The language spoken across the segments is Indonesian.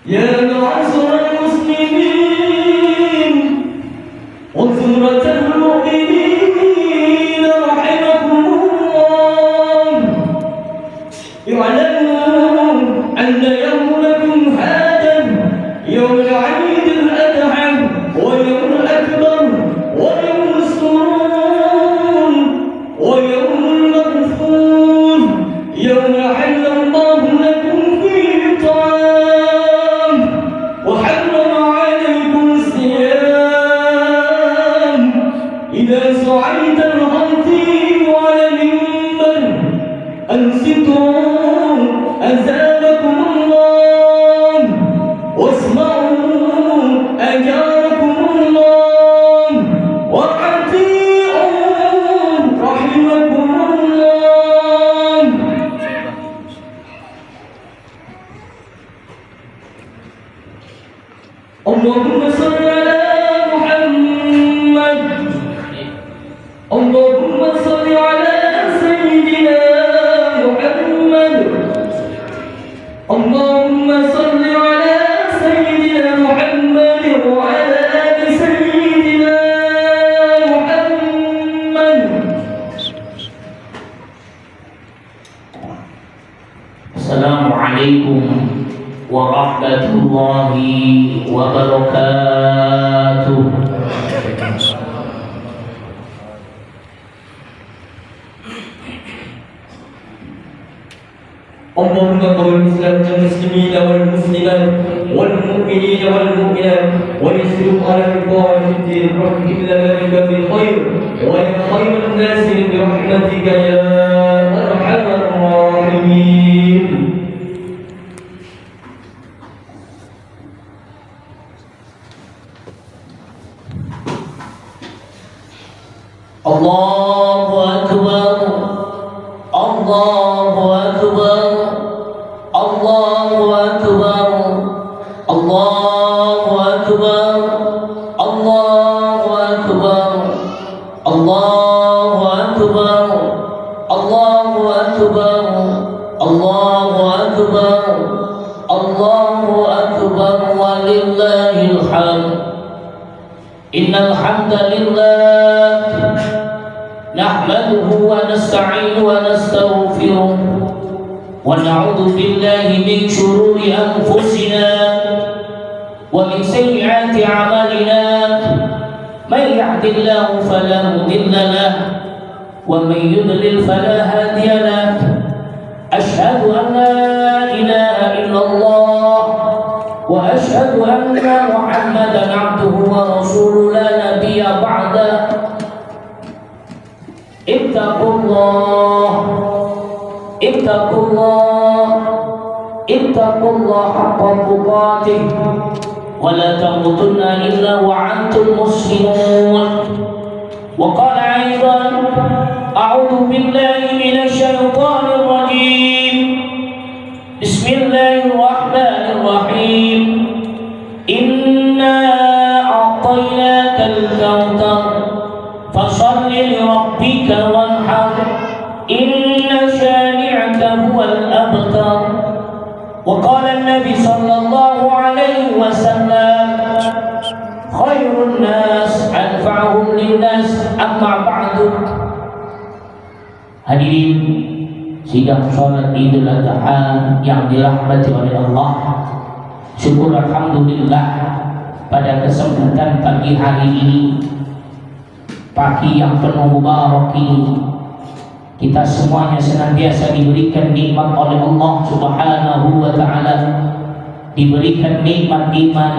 يا معشر المسلمين وزمرة المؤمنين رحمكم الله، اعلموا أن يومكم هذا يوم العيد الأضحى ويوم الأكبر ويوم السرور ويوم المغفور، يوم حل الله لكم فيه الطعام وحرم عليكم الصيام. إذا صعدت الخطيب على المنبر أنصتوا أزالكم الله واسمعوا أجاركم الله وأطيعوا رحمكم الله. اللهم صل على محمد، اللهم صل على سيدنا محمد، اللهم صل على سيدنا محمد وعلى آل سيدنا محمد. Assalamualaikum warahmatullahi wabarakatuh. اللهم قبل الإسلام المسلمين والمسلمات والمؤمنين والمؤمنات ويسلك على الطاعة في الدين رحمك لنا بك بالخير ويا خير الناس برحمتك يا أرحم الراحمين. Allahu Akbar, Allahu Akbar, Allahu Akbar, Allahu Akbar, Allahu Akbar, Allahu Akbar, Allahu Akbar, Allahu Akbar, Allahu Akbar, walillahil hamd. Innal hamdalillah نحمده ونستعينه ونستغفره ونعوذ بالله من شرور أنفسنا ومن سيئات أعمالنا، من يهد الله فلا مضل له ومن يضلل فلا هادي له. أشهد أن لا إله إلا الله وأشهد أن محمدا عبده ورسوله لا نبي بعده. اتقوا الله، اتقوا الله، اتقوا الله حق تقاته ولا تموتن إلا وأنتم مسلمون. وقال أيضا: أعوذ بالله من الشيطان الرجيم، بسم الله الرحمن الرحيم، إنا أعطيناك الكوثر فصل لربك وانحر إن شانئك هو الأبتر. وقال النبي صلى الله عليه وسلم: خير الناس أنفعهم للناس. أما بعد. Hadirin sidang sholat Idul Adha yang dirahmati oleh Allah, syukur alhamdulillah pada kesempatan pagi hari ini, pagi yang penuh mubarak ini, kita semuanya senantiasa diberikan nikmat oleh Allah Subhanahu wa ta'ala, diberikan nikmat iman,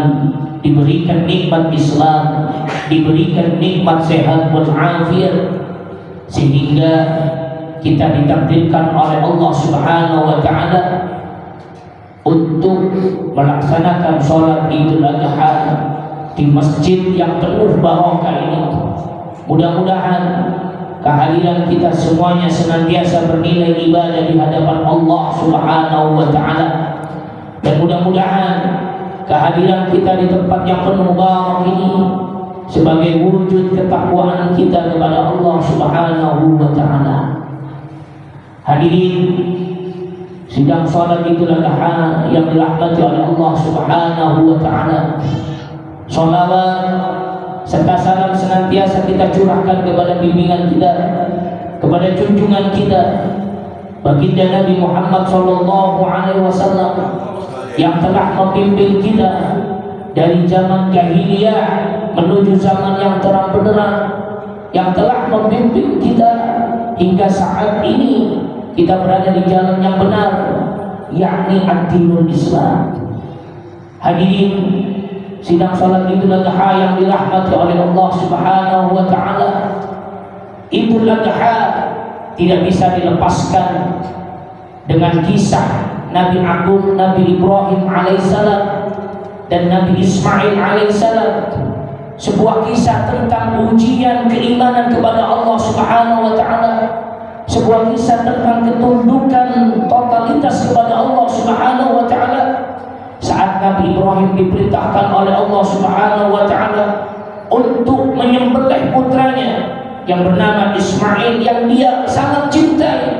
diberikan nikmat Islam, diberikan nikmat sehat walafiat, sehingga kita ditakdirkan oleh Allah Subhanahu wa ta'ala untuk melaksanakan sholat Idul Adha di masjid yang penuh barokah ini. Mudah-mudahan kehadiran kita semuanya senantiasa bernilai ibadah di hadapan Allah Subhanahu wa ta'ala, dan mudah-mudahan kehadiran kita di tempat yang penuh barak ini sebagai wujud ketakwaan kita kepada Allah Subhanahu wa ta'ala. Hadirin sidang salat Idul Adha yang dirahmati oleh Allah Subhanahu wa taala. Shalawat serta salam senantiasa kita curahkan kepada bimbingan kita, kepada junjungan kita, baginda Nabi Muhammad sallallahu alaihi wasallam yang telah membimbing kita dari zaman jahiliyah menuju zaman yang terang benderang, yang telah membimbing kita hingga saat ini kita berada di jalan yang benar, yakni ad-dinul Islam. Hadirin sidang salat Idul Adha yang dirahmati oleh Allah Subhanahu wa taala, Idul Adha tidak bisa dilepaskan dengan kisah Nabi Agung Nabi Ibrahim alaihissalam dan Nabi Ismail alaihissalam, sebuah kisah tentang ujian keimanan kepada Allah Subhanahu wa taala, sebuah kisah tentang ketundukan totalitas kepada Allah Subhanahu wa taala. Saat Nabi Ibrahim diperintahkan oleh Allah Subhanahu wa taala untuk menyembelih putranya yang bernama Ismail yang dia sangat cintai,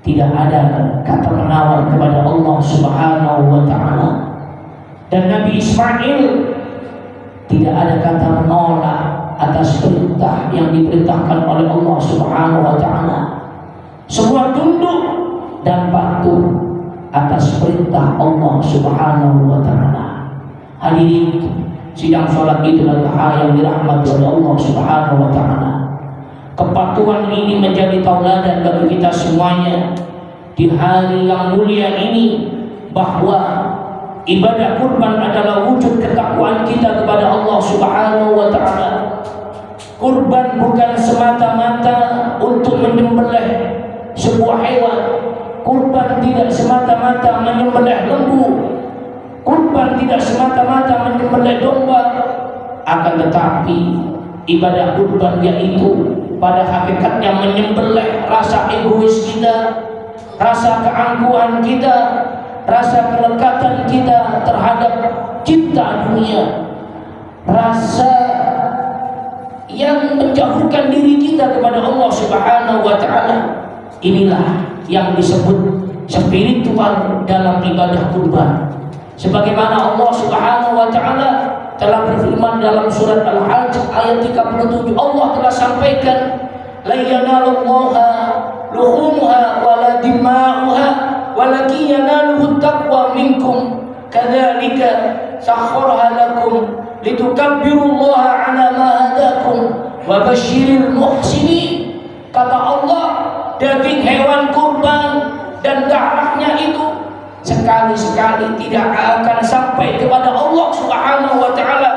tidak ada kata menawar kepada Allah Subhanahu wa taala. Dan Nabi Ismail tidak ada kata menolak atas perintah yang diperintahkan oleh Allah Subhanahu wa taala. Semua tunduk dan patuh atas perintah Allah Subhanahu wa taala. Hadirin sidang salat Idul Adha yang dirahmati oleh Allah Subhanahu wa taala. Kepatuhan ini menjadi tauladan bagi kita semuanya di hari yang mulia ini, bahwa ibadah kurban adalah wujud ketakwaan kita kepada Allah Subhanahu wa taala. Kurban bukan semata-mata untuk menyembelih sebuah hewan. Kurban tidak semata-mata menyembelih lembu. Kurban tidak semata-mata menyembelih domba. Akan tetapi ibadah kurban yaitu pada hakikatnya menyembelih rasa egois kita, rasa keangkuhan kita, rasa kelekatan kita terhadap cinta dunia, rasa yang menjauhkan diri kita kepada Allah Subhanahu wa taala. Inilah yang disebut spiritual dalam ibadah kurban. Sebagaimana Allah Subhanahu wa taala telah berfirman dalam surat Al-Hajj ayat 37, Allah telah sampaikan, la yanalullaha luhumha wala dima'uha walakin yanaluhu taqwa minkum kadzalika sakhkharaha lakum litukabbirullaha ala ma hadakum wa basyiril muhsinin. Kata Allah, daging hewan kurban dan darahnya itu sekali-sekali tidak akan sampai kepada Allah Subhanahu wa taala,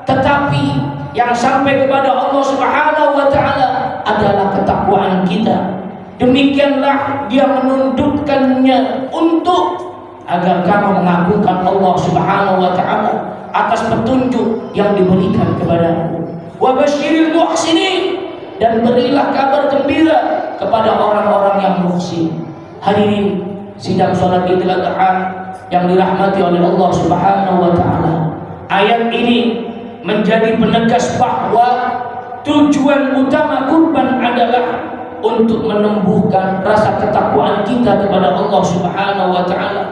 tetapi yang sampai kepada Allah Subhanahu wa taala adalah ketakwaan kita. Demikianlah dia menundukkannya untuk agar kamu mengagungkan Allah Subhanahu wa taala atas petunjuk yang diberikan kepadamu. Wa basyiril muhsinin, dan berilah kabar gembira kepada orang-orang yang muhsin. Hadirin sidang salat Idul Adha yang dirahmati oleh Allah Subhanahu wa taala. Ayat ini menjadi penegas bahwa tujuan utama kurban adalah untuk menumbuhkan rasa ketakwaan kita kepada Allah Subhanahu wa taala.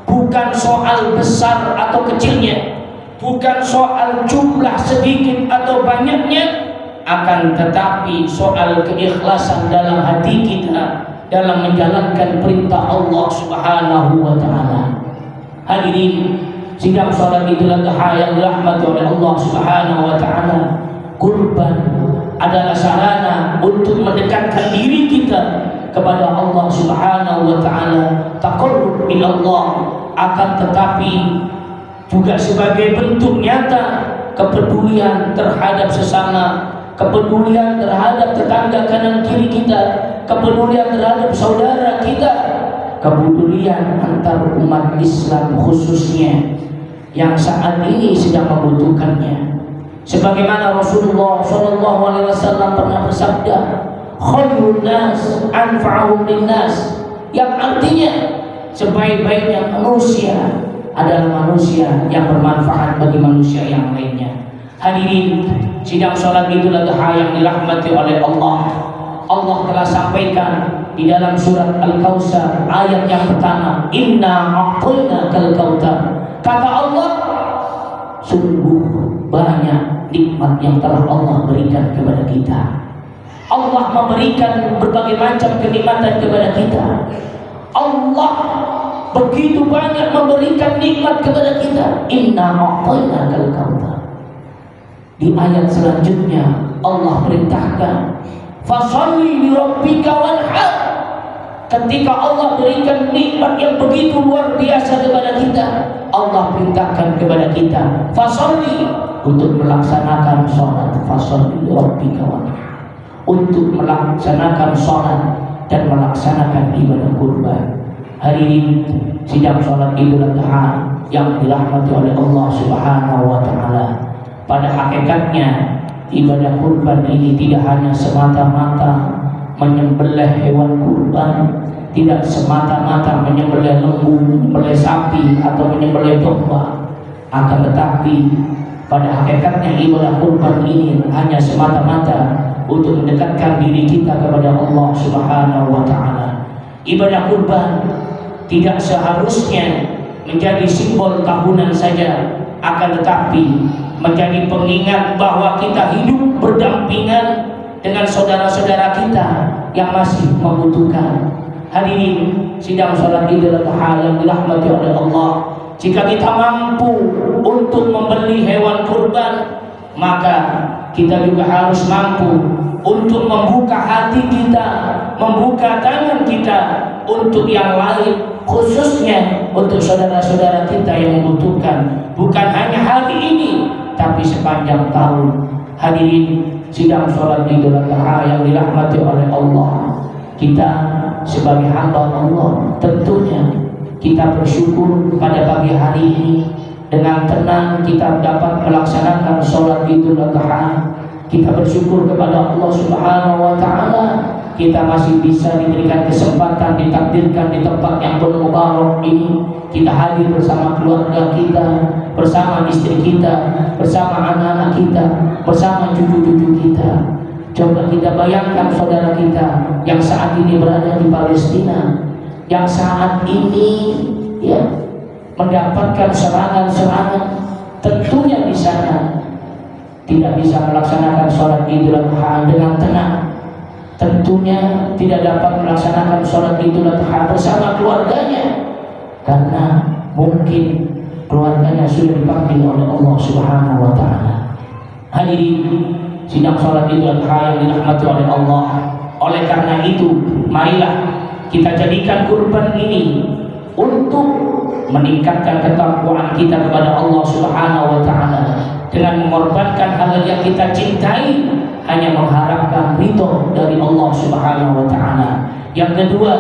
Bukan soal besar atau kecilnya, bukan soal jumlah sedikit atau banyaknya, akan tetapi soal keikhlasan dalam hati kita dalam menjalankan perintah Allah Subhanahu wa taala. Hadirin sidang salat Idul Adha yang dirahmati oleh Allah Subhanahu wa taala, kurban adalah sarana untuk mendekatkan diri kita kepada Allah Subhanahu wa taala, taqarrub ila Allah, akan tetapi juga sebagai bentuk nyata kepedulian terhadap sesama, kepedulian terhadap tetangga kanan kiri kita, kepedulian terhadap saudara kita, kepedulian antar umat Islam khususnya yang saat ini sedang membutuhkannya. Sebagaimana Rasulullah SAW pernah bersabda, khairun nas anfa'uhum linnas, yang artinya sebaik-baiknya manusia adalah manusia yang bermanfaat bagi manusia yang lainnya. Hadirin sidang salat Idul Adha yang dirahmati oleh Allah, Allah telah sampaikan di dalam surat Al-Kautsar ayat yang pertama, inna a'tainakal kautsar. Kata Allah, sungguh banyak nikmat yang telah Allah berikan kepada kita. Allah memberikan berbagai macam kenikmatan kepada kita. Allah begitu banyak memberikan nikmat kepada kita. Inna a'tainakal kautsar. Di ayat selanjutnya Allah perintahkan, fasholli li rabbika wanhar. Ketika Allah berikan nikmat yang begitu luar biasa kepada kita, Allah perintahkan kepada kita, fasholli, untuk melaksanakan sholat. Fasholli li rabbika wanhar, untuk melaksanakan sholat dan melaksanakan ibadah kurban. Hadirin sidang sholat Idul Adha yang dirahmati oleh Allah Subhanahu wa Ta'ala. Pada hakikatnya ibadah kurban ini tidak hanya semata-mata menyembelih hewan kurban, tidak semata-mata menyembelih lembu, menyembelih sapi atau menyembelih domba. Akan tetapi pada hakikatnya ibadah kurban ini hanya semata-mata untuk mendekatkan diri kita kepada Allah Subhanahu wa Ta'ala. Ibadah kurban tidak seharusnya menjadi simbol tahunan saja, akan tetapi menjadi pengingat bahwa kita hidup berdampingan dengan saudara-saudara kita yang masih membutuhkan. Hadirin sidang salat Idul Adha yang dirahmati oleh Allah, jika kita mampu untuk membeli hewan kurban, maka kita juga harus mampu untuk membuka hati kita, membuka tangan kita untuk yang lain, khususnya untuk saudara-saudara kita yang membutuhkan, bukan hanya hari ini tapi sepanjang tahun. Hadirin sidang sholat Idul Adha yang dirahmati oleh Allah, kita sebagai hamba Allah tentunya kita bersyukur pada pagi hari ini dengan tenang kita dapat melaksanakan sholat Idul Adha. Kita bersyukur kepada Allah Subhanahu wa Ta'ala, kita masih bisa diberikan kesempatan, ditakdirkan di tempat yang penuh mubarak ini. Kita hadir bersama keluarga kita, bersama istri kita, bersama anak-anak kita, bersama cucu-cucu kita. Coba kita bayangkan saudara kita yang saat ini berada di Palestina, yang saat ini mendapatkan serangan-serangan, tentunya di sana tidak bisa melaksanakan sholat Idul Adha dengan tenang. Tentunya tidak dapat melaksanakan sholat Idul Adha bersama keluarganya, karena mungkin keluarganya sudah dipanggil oleh Allah Subhanahu wa Ta'ala. Hadirin sidang sholat Idul Adha yang dirahmati oleh Allah. Oleh karena itu, marilah kita jadikan kurban ini untuk meningkatkan ketakwaan kita kepada Allah Subhanahu wa Ta'ala, dengan mengorbankan hal yang kita cintai hanya mengharapkan ridho dari Allah Subhanahu wa Ta'ala. Yang kedua,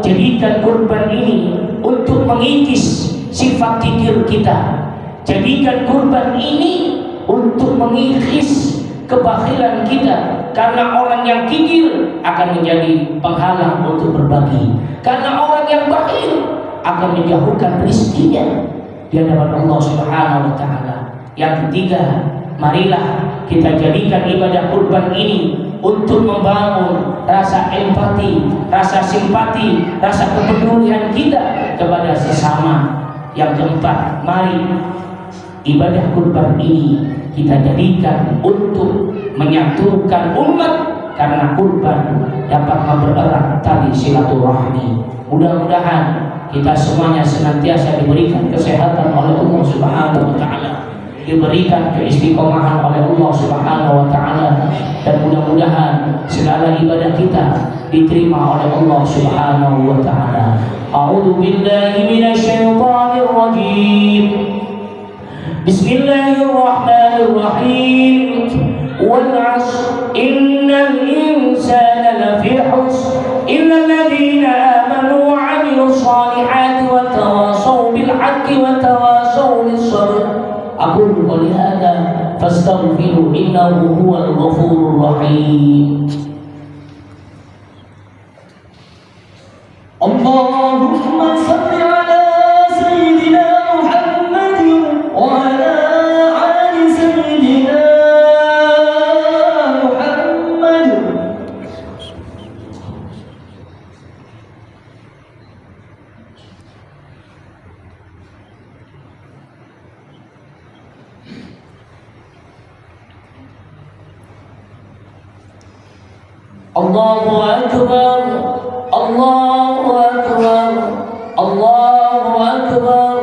jadikan kurban ini untuk mengikis sifat kikir kita. Jadikan kurban ini untuk mengikis kebakhilan kita, karena orang yang kikir akan menjadi penghalang untuk berbagi, karena orang yang bakhil akan menjauhkan rizkinya di hadapan Allah Subhanahu wa Ta'ala. Yang ketiga, marilah kita jadikan ibadah kurban ini untuk membangun rasa empati, rasa simpati, rasa kepedulian kita kepada sesama. Yang keempat, mari ibadah kurban ini kita jadikan untuk menyatukan umat, karena kurban dapat mempererat tali silaturahmi. Mudah-mudahan kita semuanya senantiasa diberikan kesehatan oleh Allah Subhanahu wa Ta'ala, diberikan keistiqomahan oleh Allah Subhanahu wa Ta'ala, dan mudah-mudahan segala ibadah kita diterima oleh Allah Subhanahu wa Ta'ala. A'udzu billahi minasyaitonir rajim. Bismillahirrahmanirrahim. Wal 'ashr innal insana lafi khusr illal ladzina amanu wa 'amilus solihati wa tawasaw bil haqqi wa tawasaw bis sabr. Aqulu qouli hadza fastaghfiru innahu huwal ghafurur rahim. Allahumma shalli ala sayyidina Muhammadin wa ala ali sayyidina Muhammad. Allahu Akbar, Allahu Akbar, Allahu Akbar,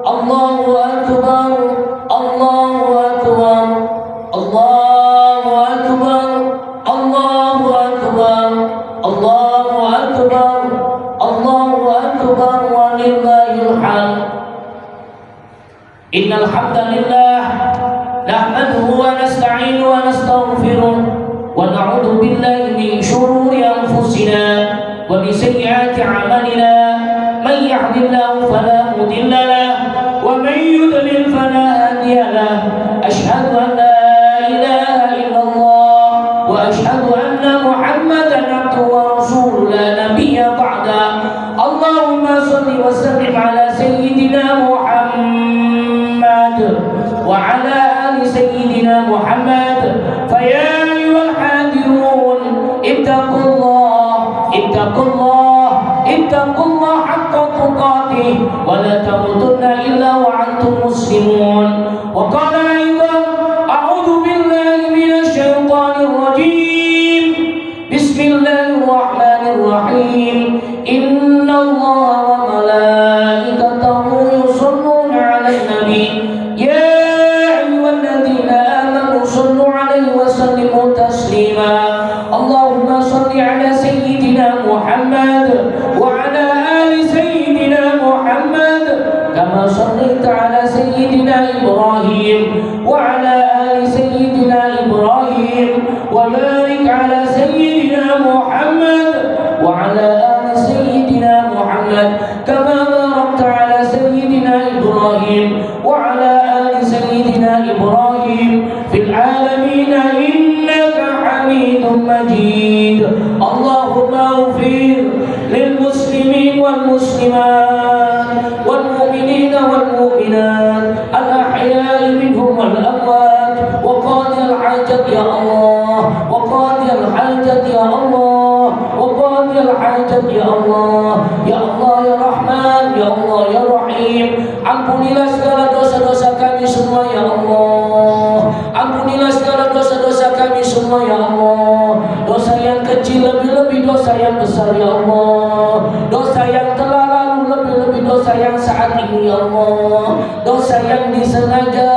Allahu Akbar, Allahu Akbar, Allahu Akbar, Allahu Akbar, Allahu Akbar, Allahu Akbar, walillahil hamd. Innal hamdalillah nahmaduhu wa nasta'inu wa nastaghfiruh wa na'udzu billahi min shururi anfusina wa min sayyiati a'malina. Man yahdihillahu fala mudilla lahu wa man yudlil fala hadiya lahu. Asyhadu an la ilaha illallah wa asyhadu anna Muhammadan abduhu wa rasuluhu la nabiyya ba'da. Allahumma shalli wa sallim ala sayyidina Muhammad wa ala ali sayyidina Muhammad. Faya ayyuhal hadirun ittaqullah, ittaqullah, ittaqullah haqqa tuqatih wa la tamutunna illa wa antum muslimun. Wa qala aidan a'udzu billahi minasy syaithanir rajim. Bismillahirrahmanirrahim. Innallaha wa malaikatahu yusholluna 'alan nabi. Ya ayyuhalladzina amanu shallu 'alaihi wa sallimu taslima. Allahumma shalli 'ala sayyidina Muhammad wa 'ala ali sayyidina Muhammad kama shallaita 'ala sayyidina Ibrahim wa 'ala ali sayyidina Ibrahim wa barik 'ala sayyidina Muhammad wa 'ala ali sayyidina Muhammad kama barakta 'ala sayyidina Ibrahim wa 'ala ali sayyidina Ibrahim fil 'alamin innaka Hamidum Majid. Allahumma ighfir lil muslimin wal muslimat wal mu'minina wal mu'minat al ahya'i minhum wal amwat wa qadi al hajat ya Allah, wa qadi al hajat ya Allah, wa qadi al hajat ya Allah. Ya Allah ya Rahman, ya Allah ya Rahim. Ampunilah segala dosa-dosa kami semua ya Allah. Ampunilah segala dosa-dosa kami semua ya Allah. Dosa yang kecil lebih-lebih dosa yang besar ya Allah. Dosa yang telah lalu lebih-lebih dosa yang saat ini ya Allah. Dosa yang disengaja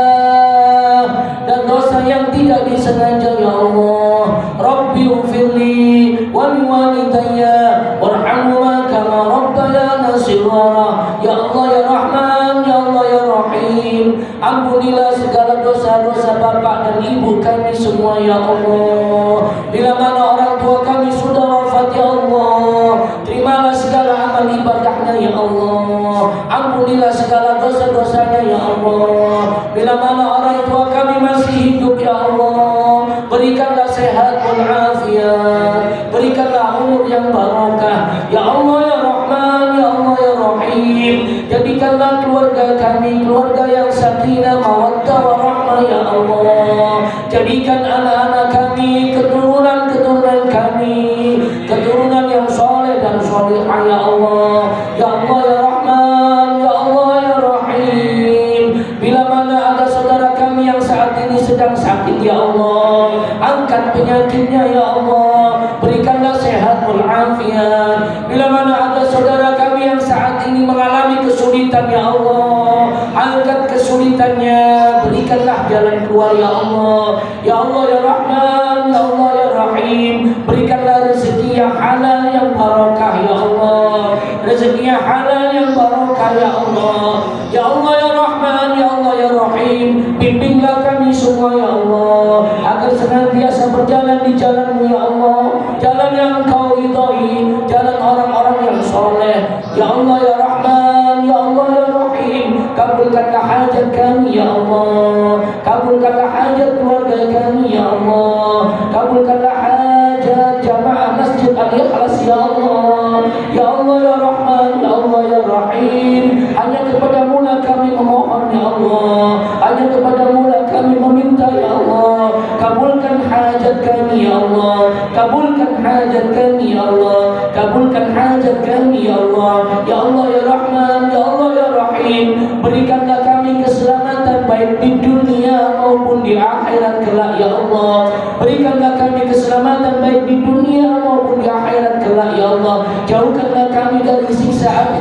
dan dosa yang tidak disengaja ya Allah. Rabbi ufirli wa liwalidayya warhamhuma kama rabbayana shighara. Ya Allah ya Rahman, ya Allah ya Rahim. Ampunilah segala dosa-dosa bapak dan ibu kami semua ya Allah. Bila mana orang tua kami sudah wafat ya Allah, terimalah segala amal ibadahnya ya Allah. Ampunilah segala dosa-dosanya ya Allah. Bila mana orang tua kami masih hidup ya Allah, berikanlah sehat walafiat, berikanlah umur yang barokah ya Allah ya Rahman, ya Allah ya Rahim. Jadikanlah keluarga kami keluarga yang sakinah mawaddah warahmah ya Allah. Jadikan anak-anak kami, keturunan-keturunan kami, keturunan yang soleh dan solehah ya Allah. Ya Allah ya Rahman, ya Allah ya Rahim. Bila mana ada saudara kami yang saat ini sedang sakit ya Allah, angkat penyakitnya ya Allah, berikanlah sehat walafiat. Bila mana ada saudara kami yang saat ini mengalami kesulitan ya Allah, angkat kesulitannya, berikanlah jalan keluar ya Allah. Ya Allah ya Rahman, ya Allah ya Rahim. Berikanlah rezeki yang halal yang barakah ya Allah, rezeki yang halal yang barakah ya Allah. Ya Allah ya Rahman, ya Allah ya Rahim. Bimbinglah kami semua ya Allah, agar senantiasa berjalan di jalan-Mu ya Allah, jalan yang Engkau ridhai, jalan orang-orang yang soleh. Ya Allah ya Rahman, ya Allah ya Rahim. Kabulkanlah hajat kami ya Allah, kabulkanlah hajat keluarga kami ya Allah, kabulkanlah hajat jamaah Masjid Al-Ikhlas ya Allah. Ya Allah ya Rahman, ya Allah ya Rahim. Hanya kepada-Mu lah kami memohon ya Allah, hanya kepada-Mu lah kami meminta ya Allah. Kabulkan hajat kami ya Allah, kabulkan hajat kami ya Allah, kabulkan hajat kami ya Allah. Ya Allah ya Rahman, ya Allah ya Rahim. Berikanlah kami keselamatan baik di dunia maupun di akhirat kelak ya Allah. Berikanlah kami keselamatan baik di dunia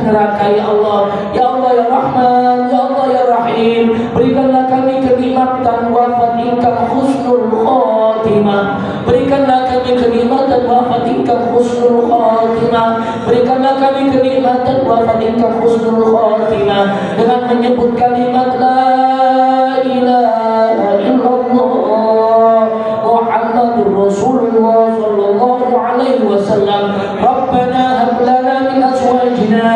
neraka ya Allah. Ya Allah ya Rahman, ya Allah ya Rahim, berikanlah kami kenikmatan wafat ingkang husnul khatimah. Berikanlah kami kenikmatan wafat ingkang husnul khatimah. Berikanlah kami kenikmatan wafat ingkang husnul khatimah dengan menyebut kalimat la ilaha illallah Muhammadur Rasulullah sallallahu alaihi wasallam. Rabbana hab lana min azwajina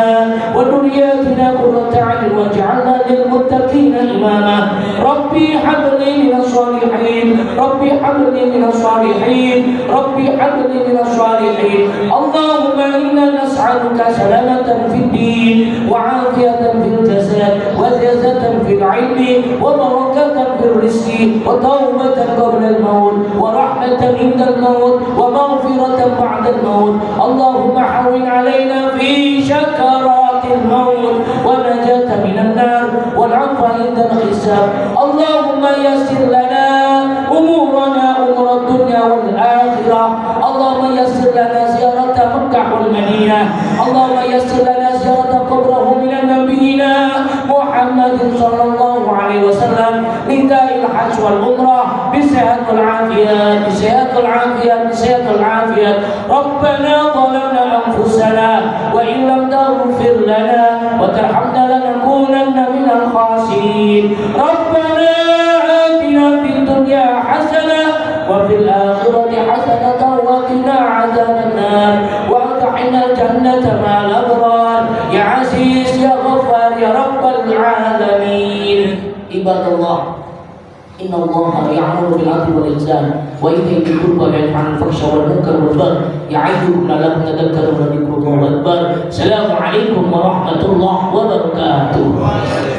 wa dhurriyyatina qurrata a'yun waj'alna lil muttaqina imama. Rabbi hab li minas salihin, Rabbi hab li minas salihin, Rabbi hab li minas salihin. Allahumma inna nas'aluka salamatan fid din wa 'afiyatan fil jasad wa ziyadatan fil 'ilmi wa barakatan fil rizqi wa tawbatan qabla al-maut wa rahmatan inda al-maut wa maghfiratan ba'da al-maut. Allahumma hawwin 'alaina fi sakaratil maut wa najatan minan nar wal 'afwa inda al-hisab. Allahumma yassir lana umurana umur dunya wal akhirah. Allahumma yassir lana ziyarat Makkah wal Madinah. Allahumma yassir lana ziyarat qabrahu minan nabiyina Muhammadin sallallahu alaihi wasallam lida'il hajj wal umrah bisehat wal afiyat, bisehat wal afiyat, bisehat wal afiyat. Rabbana zalamna anfusana wa in lam taghfir lana wa tarhamna lanakunanna minal khasirin. Rabbana atina fid dunya hasanah wa fil akhirati hasanatan wa qina adzaban nar wa adkhilna jannata ma'al abrar ya aziz ya ghaffar ya rabbal alamin. Ibadallah, inna Allah ya'muru bil 'adli wal ihsan wa ita'i dzil qurba wa yanha 'anil fahsya'i wal munkari wal baghi ya'idukum la'allakum tadhakkarun wa dhikrullahi akbar. Assalamu alaikum warahmatullahi wabarakatuh.